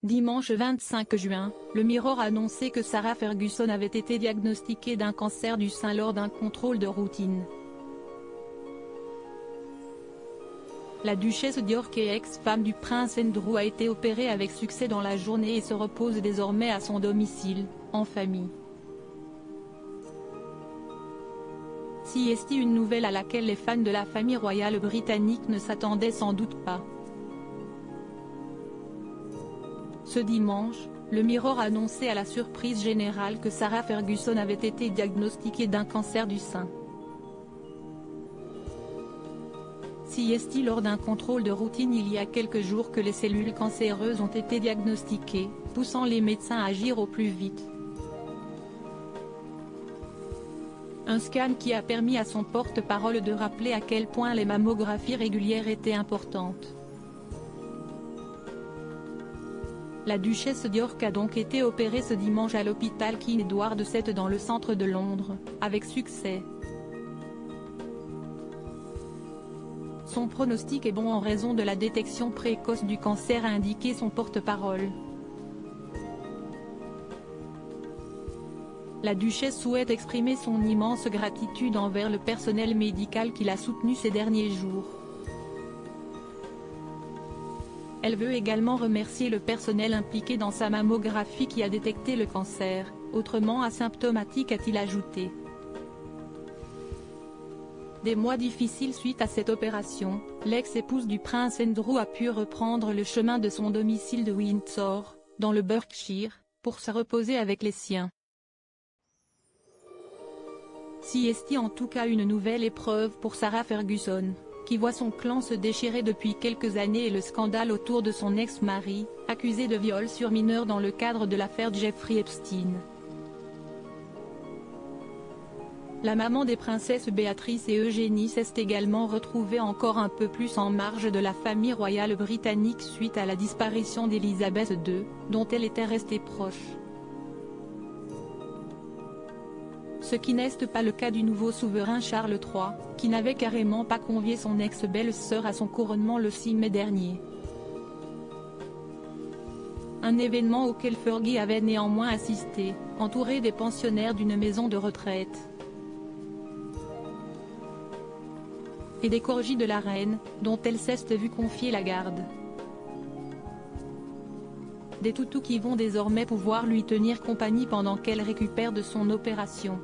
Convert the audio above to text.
Dimanche 25 juin, le Mirror a annoncé que Sarah Ferguson avait été diagnostiquée d'un cancer du sein lors d'un contrôle de routine. La duchesse d'York et ex-femme du prince Andrew a été opérée avec succès dans la journée et se repose désormais à son domicile, en famille. C'est une nouvelle à laquelle les fans de la famille royale britannique ne s'attendaient sans doute pas. Ce dimanche, le Mirror a annoncé à la surprise générale que Sarah Ferguson avait été diagnostiquée d'un cancer du sein. C'est lors d'un contrôle de routine il y a quelques jours que les cellules cancéreuses ont été diagnostiquées, poussant les médecins à agir au plus vite. Un scan qui a permis à son porte-parole de rappeler à quel point les mammographies régulières étaient importantes. La duchesse d'York a donc été opérée ce dimanche à l'hôpital King Edward VII dans le centre de Londres, avec succès. Son pronostic est bon en raison de la détection précoce du cancer, a indiqué son porte-parole. La duchesse souhaite exprimer son immense gratitude envers le personnel médical qui l'a soutenue ces derniers jours. Elle veut également remercier le personnel impliqué dans sa mammographie qui a détecté le cancer, autrement asymptomatique, a-t-il ajouté. Des mois difficiles suite à cette opération, l'ex-épouse du prince Andrew a pu reprendre le chemin de son domicile de Windsor, dans le Berkshire, pour se reposer avec les siens. C'est en tout cas une nouvelle épreuve pour Sarah Ferguson, qui voit son clan se déchirer depuis quelques années, et le scandale autour de son ex-mari, accusé de viol sur mineur dans le cadre de l'affaire Jeffrey Epstein. La maman des princesses Béatrice et Eugénie s'est également retrouvée encore un peu plus en marge de la famille royale britannique suite à la disparition d'Elisabeth II, dont elle était restée proche. Ce qui n'est pas le cas du nouveau souverain Charles III, qui n'avait carrément pas convié son ex-belle-sœur à son couronnement le 6 mai dernier. Un événement auquel Fergie avait néanmoins assisté, entouré des pensionnaires d'une maison de retraite. Et des corgis de la reine, dont elle s'est vue confier la garde. Des toutous qui vont désormais pouvoir lui tenir compagnie pendant qu'elle récupère de son opération.